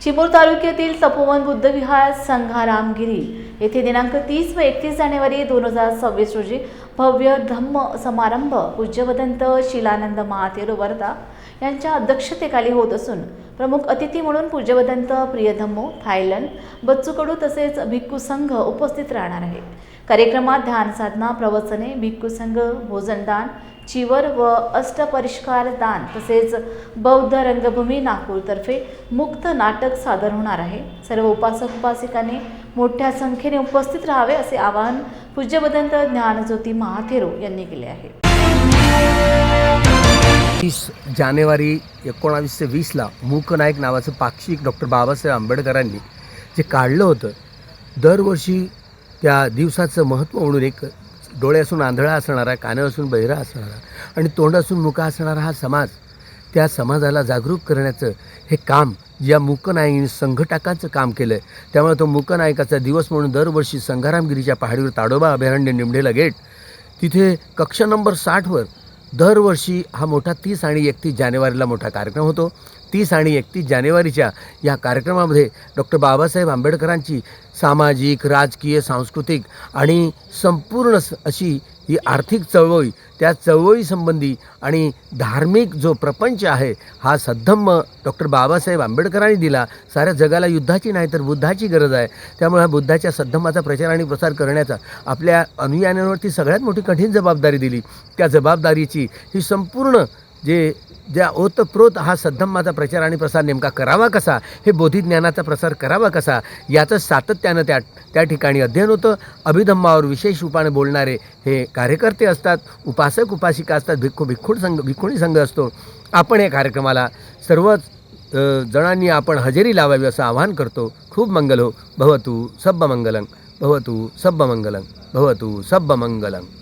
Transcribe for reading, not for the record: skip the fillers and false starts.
चिमूर तालुक्यातील तपोवन बुद्धविहार संघारामगिरी येथे दिनांक 30 व 31 जानेवारी 2026 रोजी भव्य धम्म समारंभ पूज्यवदंत शिलानंद महाथेरो वर्धा यांच्या अध्यक्षतेखाली होत असून प्रमुख अतिथी म्हणून पूज्यवदंत प्रियधम्मो थायलंड बच्चू कडू तसेच भिक्खू संघ उपस्थित राहणार आहे। कार्यक्रमात ध्यान साधना, प्रवचने, भिक्खू संघ, भोजनदान, चिवर व अष्टपरिष्कार दान तसेच बौद्ध रंगभूमी नागपूरतर्फे मुक्त नाटक सादर होणार आहे। सर्व उपासक उपासिकांनी मोठ्या संख्येने उपस्थित राहावे असे आवाहन पूज्यवदंत ज्ञानज्योती महाथेरो यांनी केले आहे। 30 जानेवारी 1920ला मूकनायक नावाचं पाक्षिक डॉक्टर बाबासाहेब आंबेडकरांनी जे काढलं होतं, दरवर्षी त्या दिवसाचं महत्त्व म्हणून एक डोळे असून आंधळा असणारा, कानं असून बहिरा असणारा आणि तोंड असून मुका असणारा हा समाज, त्या समाजाला जागरूक करण्याचं हे काम या मूकनायकांनी संघटकाचं काम केलं आहे। त्यामुळे तो मूकनायकाचा दिवस म्हणून दरवर्षी संघारामगिरीच्या पहाडीवर ताडोबा अभयारण्य निमढेला गेट तिथे कक्ष नंबर 60वर दरवर्षी हा मोठा 30 आणि 31 जानेवारीला मोठा कार्यक्रम होतो। 30 आणि 31 जानेवारीच्या या कार्यक्रमामध्ये डॉक्टर बाबासाहेब आंबेडकरांची सामाजिक, राजकीय, सांस्कृतिक आणि संपूर्ण अशी ही आर्थिक चळवळी, त्या चळवळीसंबंधी आणि धार्मिक जो प्रपंच आहे हा सद्धम्म डॉक्टर बाबासाहेब आंबेडकरांनी दिला। साऱ्या जगाला युद्धाची नाही तर बुद्धाची गरज आहे। त्यामुळे हा बुद्धाच्या सद्धम्माचा प्रचार आणि प्रसार करण्याचा आपल्या अनुयायांवरती सगळ्यात मोठी कठीण जबाबदारी दिली। त्या जबाबदारीची ही संपूर्ण ज्या ओतप्रोत हा सद्धम्माचा प्रचार आणि प्रसार नेमका करावा कसा, हे बोधिज्ञानाचा प्रसार करावा कसा, याचं सातत्यानं त्या ठिकाणी अध्ययन होतं। अभिधम्मावर विशेष रूपाने बोलणारे हे कार्यकर्ते असतात, उपासक उपासिका असतात, भिक्खुणी संघ असतो। आपण या कार्यक्रमाला सर्वच जणांनी आपण हजेरी लावावी असं आवाहन करतो। खूप मंगल हो, भवतु सब्ब मंगलं, भवतु सब्ब मंगलं, भवतु सब्ब मंगलं।